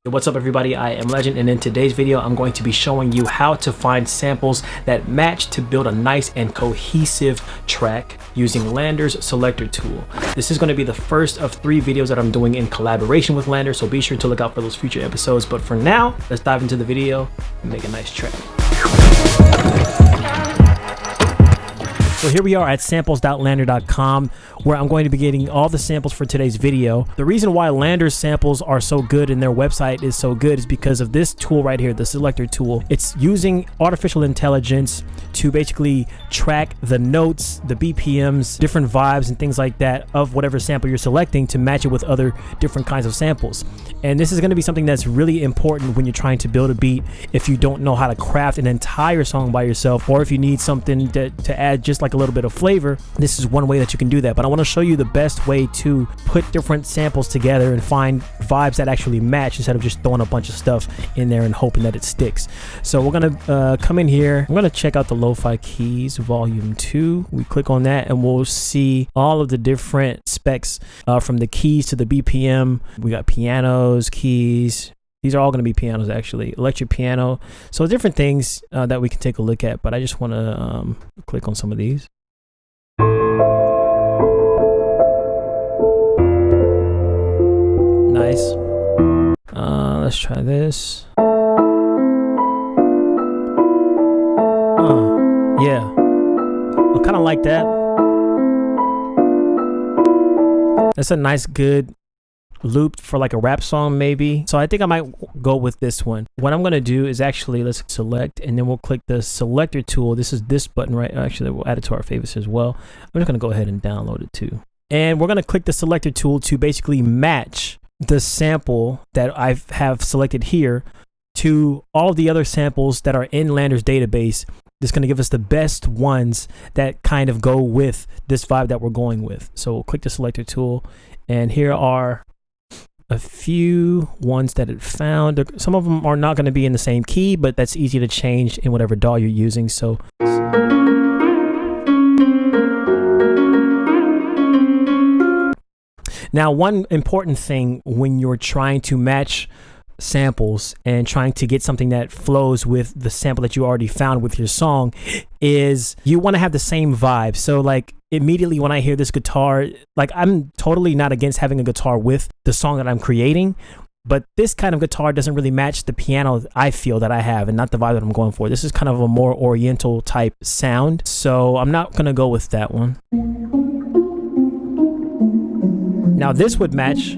What's up everybody, I am Legend, and in today's video I'm going to be showing you how to find samples that match to build a nice and cohesive track using LANDR's Selector tool. This is going to be the first of 3 videos that I'm doing in collaboration with LANDR, so be sure to look out for those future episodes. But for now, let's dive into the video and make a nice track. So here we are at samples.landr.com, where I'm going to be getting all the samples for today's video. The reason why LANDR's samples are so good and their website is so good is because of this tool right here, the Selector tool. It's using artificial intelligence to basically track the notes, the BPMs, different vibes and things like that of whatever sample you're selecting to match it with other different kinds of samples. And this is going to be something that's really important when you're trying to build a beat if you don't know how to craft an entire song by yourself, or if you need something to add just like a little bit of flavor. This is one way that you can do that, but I want to show you the best way to put different samples together and find vibes that actually match instead of just throwing a bunch of stuff in there and hoping that it sticks. So we're gonna come in here. I'm gonna check out the lo-fi keys volume 2. We click on that and we'll see all of the different specs from the keys to the BPM. We got pianos, keys. These are all going to be pianos, actually. Electric piano. So different things that we can take a look at, but I just want to click on some of these. Nice. Let's try this. Yeah. I kind of like that. That's a nice, good loop for like a rap song maybe. So I think I might go with this one. What I'm going to do is actually, let's select, and then we'll click the Selector tool. This is this button right, actually we'll add it to our favorites as well. I'm just going to go ahead and download it too. And we're going to click the Selector tool to basically match the sample that I have selected here to all the other samples that are in LANDR's database. This is going to give us the best ones that kind of go with this vibe that we're going with. So we'll click the Selector tool, and here are a few ones that it found. Some of them are not going to be in the same key, but that's easy to change in whatever DAW you're using. So now, one important thing when you're trying to match samples and trying to get something that flows with the sample that you already found with your song is you want to have the same vibe. So like immediately when I hear this guitar, like I'm totally not against having a guitar with the song that I'm creating, but this kind of guitar doesn't really match the piano I feel that I have and not the vibe that I'm going for. This is kind of a more oriental type sound, so I'm not gonna go with that one. Now this would match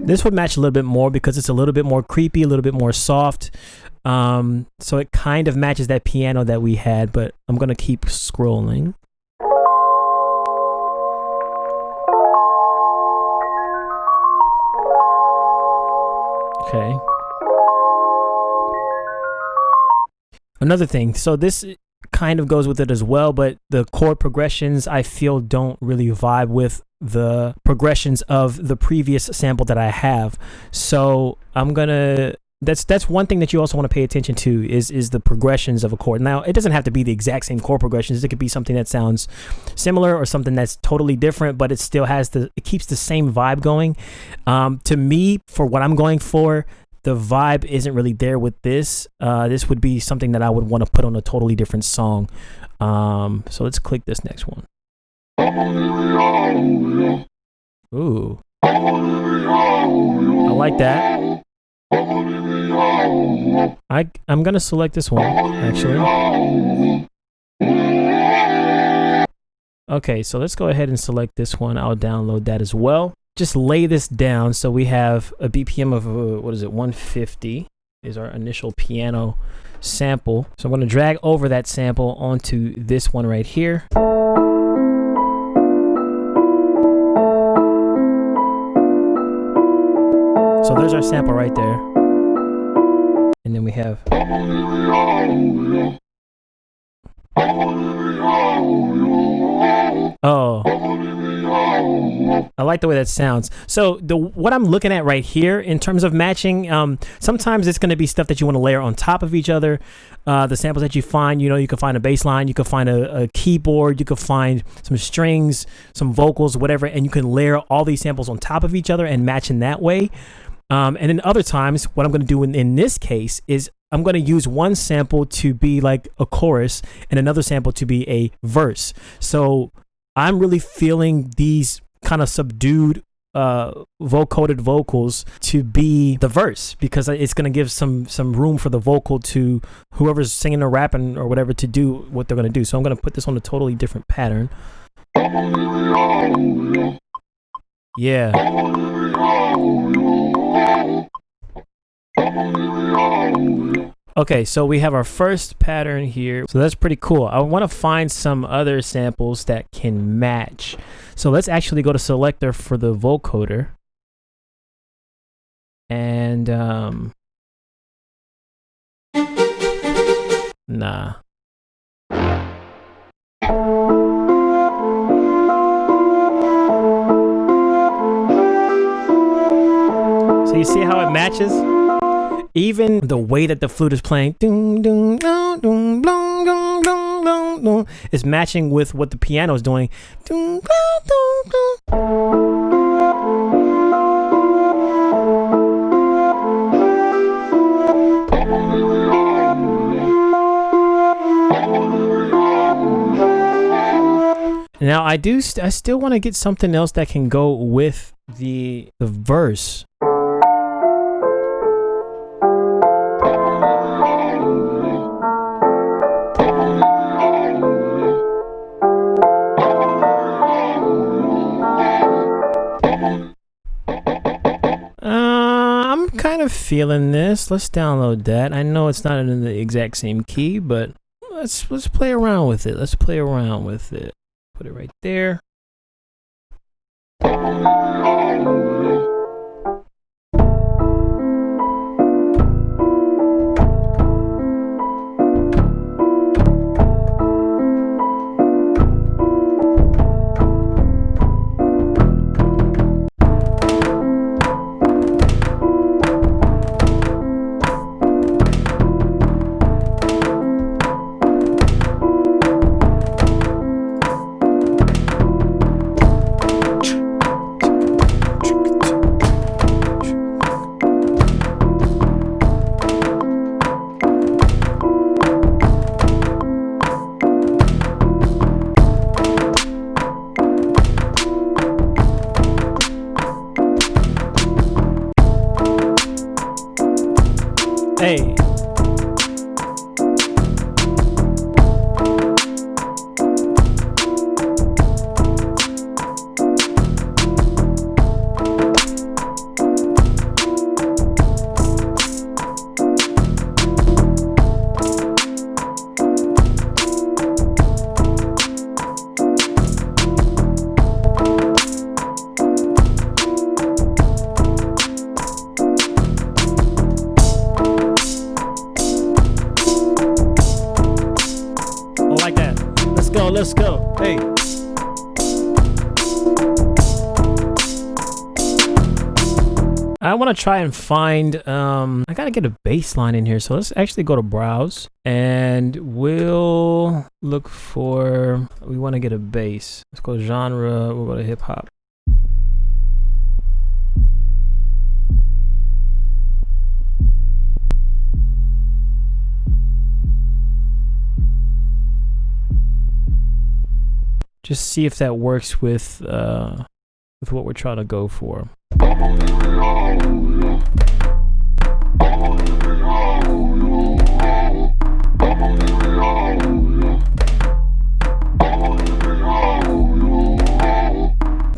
a little bit more because it's a little bit more creepy, a little bit more soft. So it kind of matches that piano that we had, but I'm gonna keep scrolling. Okay. Another thing, so this kind of goes with it as well, but the chord progressions I feel don't really vibe with the progressions of the previous sample that I have. So I'm gonna, that's one thing that you also want to pay attention to is the progressions of a chord. Now it doesn't have to be the exact same chord progressions. It could be something that sounds similar or something that's totally different, but it still has it keeps the same vibe going. To me, for what I'm going for, the vibe isn't really there with this. This would be something that I would want to put on a totally different song. So let's click this next one. Ooh, I like that. I'm gonna select this one actually. Okay, so let's go ahead and select this one. I'll download that as well. Just lay this down. So we have a BPM of what is it, 150 is our initial piano sample. So I'm going to drag over that sample onto this one right here. So there's our sample right there. And then we have I like the way that sounds. So what I'm looking at right here in terms of matching, sometimes it's going to be stuff that you want to layer on top of each other. The samples that you find, you know, you can find a bass line, you can find a keyboard, you can find some strings, some vocals, whatever, and you can layer all these samples on top of each other and match in that way. And then other times, what I'm going to do in this case is I'm going to use one sample to be like a chorus and another sample to be a verse. So I'm really feeling these kind of subdued vocoded vocals to be the verse, because it's going to give some room for the vocal to whoever's singing or rapping or whatever to do what they're going to do. So I'm going to put this on a totally different pattern. Yeah. Okay, so we have our first pattern here. So that's pretty cool. I want to find some other samples that can match. So let's actually go to Selector for the vocoder. And, nah. So you see how it matches? Even the way that the flute is playing is matching with what the piano is doing. Now I still want to get something else that can go with the verse. I'm kind of feeling this. Let's download that. I know it's not in the exact same key, but let's play around with it. Let's play around with it. Put it right there. Hey. Let's go. Hey. I want to try and find, I got to get a bass line in here. So let's actually go to browse and we'll look for, we want to get a bass. Let's go genre. We'll go to hip hop. Just see if that works with what we're trying to go for.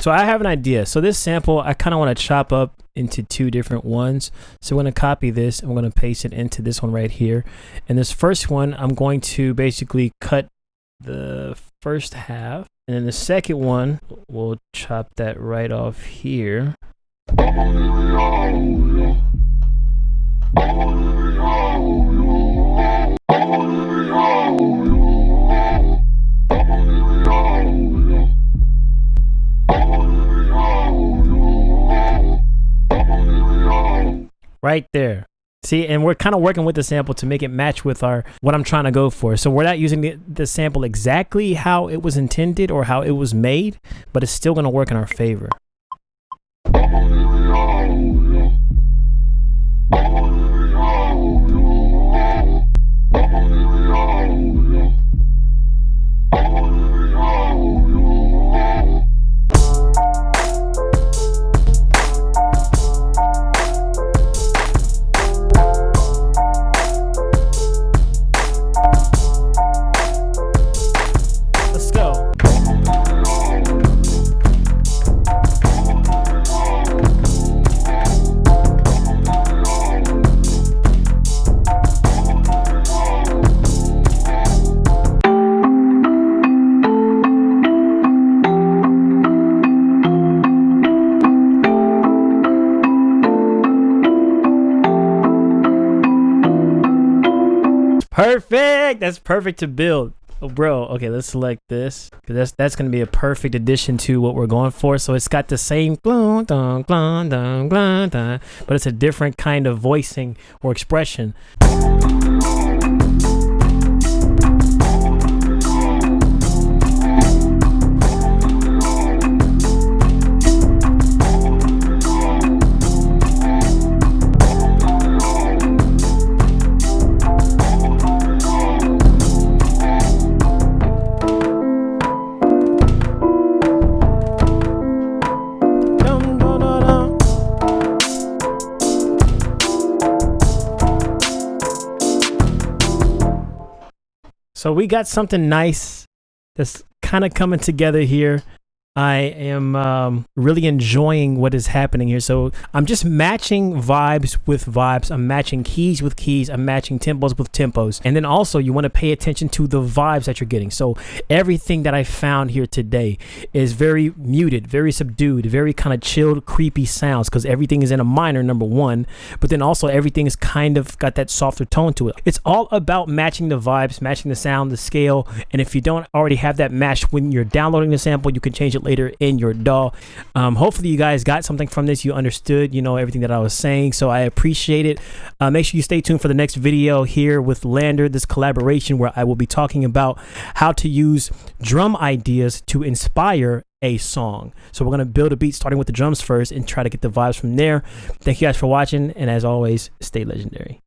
So I have an idea. So this sample, I kind of want to chop up into two different ones. So I'm going to copy this. I'm going to paste it into this one right here. And this first one, I'm going to basically cut the first half. And then the second one, we'll chop that right off here. right there. See, and we're kind of working with the sample to make it match with what I'm trying to go for. So we're not using the sample exactly how it was intended or how it was made, but it's still going to work in our favor. Perfect. That's perfect to build. Oh, bro. Okay, let's select this because that's going to be a perfect addition to what we're going for. So it's got the same but it's a different kind of voicing or expression. So we got something nice that's kind of coming together here. I am really enjoying what is happening here. So I'm just matching vibes with vibes. I'm matching keys with keys. I'm matching tempos with tempos. And then also you want to pay attention to the vibes that you're getting. So everything that I found here today is very muted, very subdued, very kind of chilled, creepy sounds because everything is in a minor, number one. But then also everything is kind of got that softer tone to it. It's all about matching the vibes, matching the sound, the scale. And if you don't already have that matched when you're downloading the sample, you can change it later in your DAW. Hopefully you guys got something from this. You understood, everything that I was saying. So I appreciate it. Make sure you stay tuned for the next video here with LANDR, this collaboration where I will be talking about how to use drum ideas to inspire a song. So we're going to build a beat starting with the drums first and try to get the vibes from there. Thank you guys for watching. And as always, stay legendary.